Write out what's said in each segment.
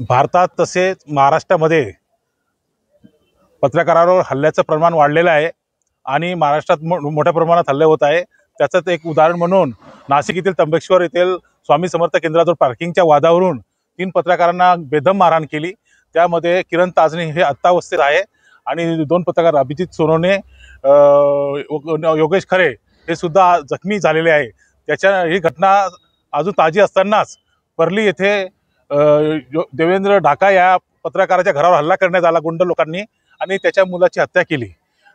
भारतात तसेच महाराष्ट्रामध्ये पत्रकारांवर हल्ल्याचं प्रमाण वाढलेलं आहे आणि महाराष्ट्रात मोठ्या प्रमाणात हल्ले होत आहे। त्याचंच एक उदाहरण म्हणून नाशिक येथील त्र्यंबकेश्वर येथील स्वामी समर्थ केंद्राजवळ पार्किंगच्या वादावरून 3 पत्रकारांना बेदम मारहाण केली। त्यामध्ये किरण ताजणी हे अवस्थेत आहे आणि 2 पत्रकार अभिजित सोनवणे, योगेश खरे हे सुद्धा जखमी झालेले आहे। ही घटना अजून ताजी असतानाच परली येथे देवेंद्र ढाका या पत्रकाराच्या घरावर हल्ला करण्यात आला गुंड लोकांनी आणि त्याच्या मुलाची हत्या केली।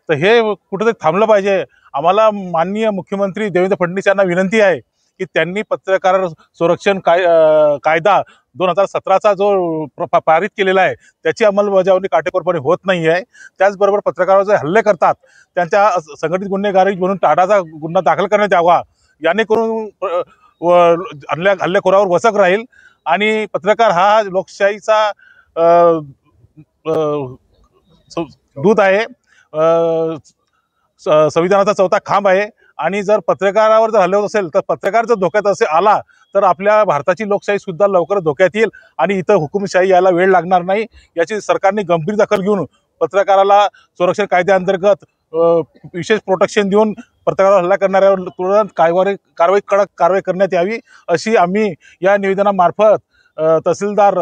तर हे कुठेतरी थांबलं पाहिजे। आम्हाला माननीय मुख्यमंत्री देवेंद्र फडणवीस यांना विनंती आहे की त्यांनी पत्रकार संरक्षण कायदा 2017चा जो पारित केलेला आहे त्याची अंमलबजावणी काटेकोरपणे होत नाही आहे। त्याचबरोबर पत्रकारावर जे हल्ले करतात त्यांच्या संघटित गुन्हेगारी म्हणून टाटाचा गुन्हा दाखल करण्यात यावा, याने करून हल्लेखोरावर वचक राहील आणि पत्रकार हा लोकशाहीचा दूत आहे, संविधानाचा चौथा खांब आहे आणि जर पत्रकारावर जर हल्ले होत असेल तर पत्रकार जर धोक्यात आला तर आपल्या भारताची लोकशाही सुद्धा लवकर धोक्यात येईल आणि इथं हुकुमशाही यायला वेळ लागणार नाही। याची सरकारने गंभीर दखल घेऊन पत्रकाराला संरक्षण कायद्याअंतर्गत विशेष प्रोटेक्शन देऊन पत्रकारावर हल्ला करणाऱ्यावर तुरंत कडक कारवाई करण्यात यावी अशी आम्ही या निवेदनामार्फत तहसीलदार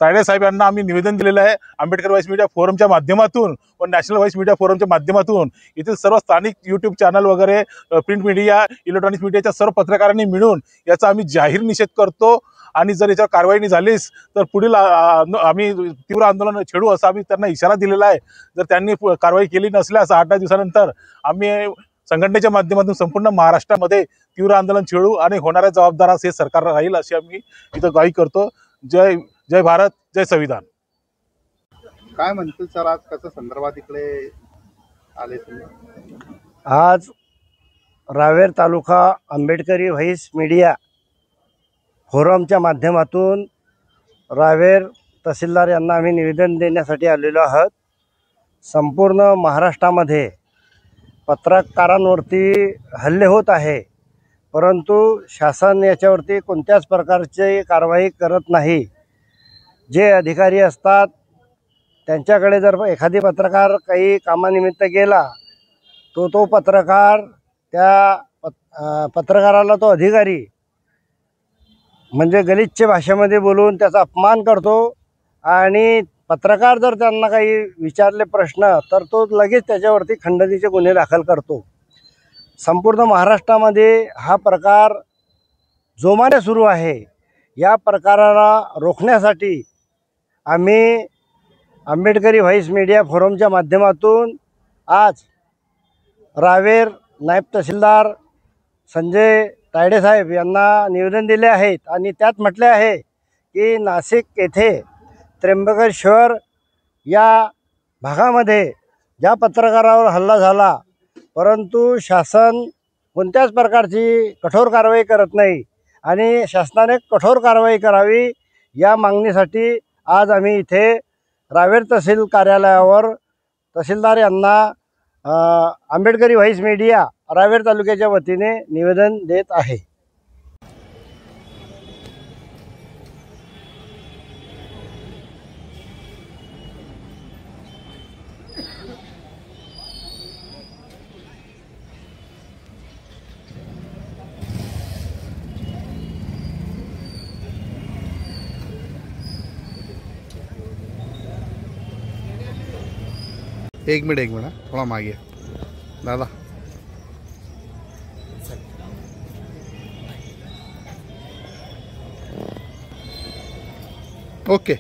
तायडे साहेब यांना आम्ही निवेदन दिलेलं आहे। आंबेडकर व्हॉइस मीडिया फोरमच्या माध्यमातून व नॅशनल व्हॉइस मीडिया फोरमच्या माध्यमातून येथील सर्व स्थानिक यूट्यूब चॅनल वगैरे प्रिंट मीडिया इलेक्ट्रॉनिक्स मीडियाच्या सर्व पत्रकारांनी मिळून याचा आम्ही जाहीर निषेध करतो आणि जर याच्यावर कारवाई नाही झालीच तर पुढील आम्ही तीव्र आंदोलन छेडू असा आम्ही त्यांना इशारा दिलेला आहे। जर त्यांनी कारवाई केली नसल्यास 8-10 दिवसानंतर आम्ही संघटनेच्या माध्यमातून संपूर्ण महाराष्ट्रामध्ये तीव्र आंदोलन छेडू आणि होणाऱ्या जबाबदारास हे सरकार राहील अशी आम्ही इथं ग्वाही करतो। जय भारत, जय संविधान। काय म्हणतील सर, आज कसं संदर्भात इकडे आले तुम्ही? आज रावेर तालुका आंबेडकरी व्हॉइस मीडिया फोरमच्या माध्यमातून रावेर तहसीलदार यांना आम्ही निवेदन देण्यासाठी आलेलो आहोत। संपूर्ण महाराष्ट्रामध्ये पत्रकारांवरती हल्ले होत आहे, परंतु शासन याच्यावरती कोणत्याच प्रकारची कारवाई करत नाही। जे अधिकारी असतात त्यांच्याकडे जर एखादी पत्रकार काही कामानिमित्त गेला तो पत्रकार त्या पत्रकाराला तो अधिकारी म्हणजे गलिच्छ भाषेमध्ये बोलून त्याचा अपमान करतो आणि पत्रकार जर त्यांना काही विचारले प्रश्न तर तो लगेच त्याच्यावरती खंडणीचे गुन्हे दाखल करतो। संपूर्ण महाराष्ट्रामध्ये हा प्रकार जोमाने सुरू आहे। या प्रकाराला रोखण्यासाठी आम्ही आंबेडकरी व्हॉइस मीडिया फोरमच्या माध्यमातून आज रावेर नायब तहसीलदार संजय तायडे साहेब यांना निवेदन दिले आहेत आणि त्यात म्हटले आहे की नाशिक येथे त्र्यंबकेश्वर या भागामध्ये ज्या पत्रकारावर हल्ला झाला परंतु शासन कोणत्याच प्रकारची कठोर कारवाई करत नाही आणि शासनाने कठोर कारवाई करावी या मागणीसाठी आज आम्ही इथे रावेर तहसील कार्यालयावर तहसीलदार यांना आंबेडकरी व्हॉइस मीडिया रावेर तालुक्याच्या वतीने निवेदन देत आहे। एक मिनट थोड़ा मागे दादा। ओके।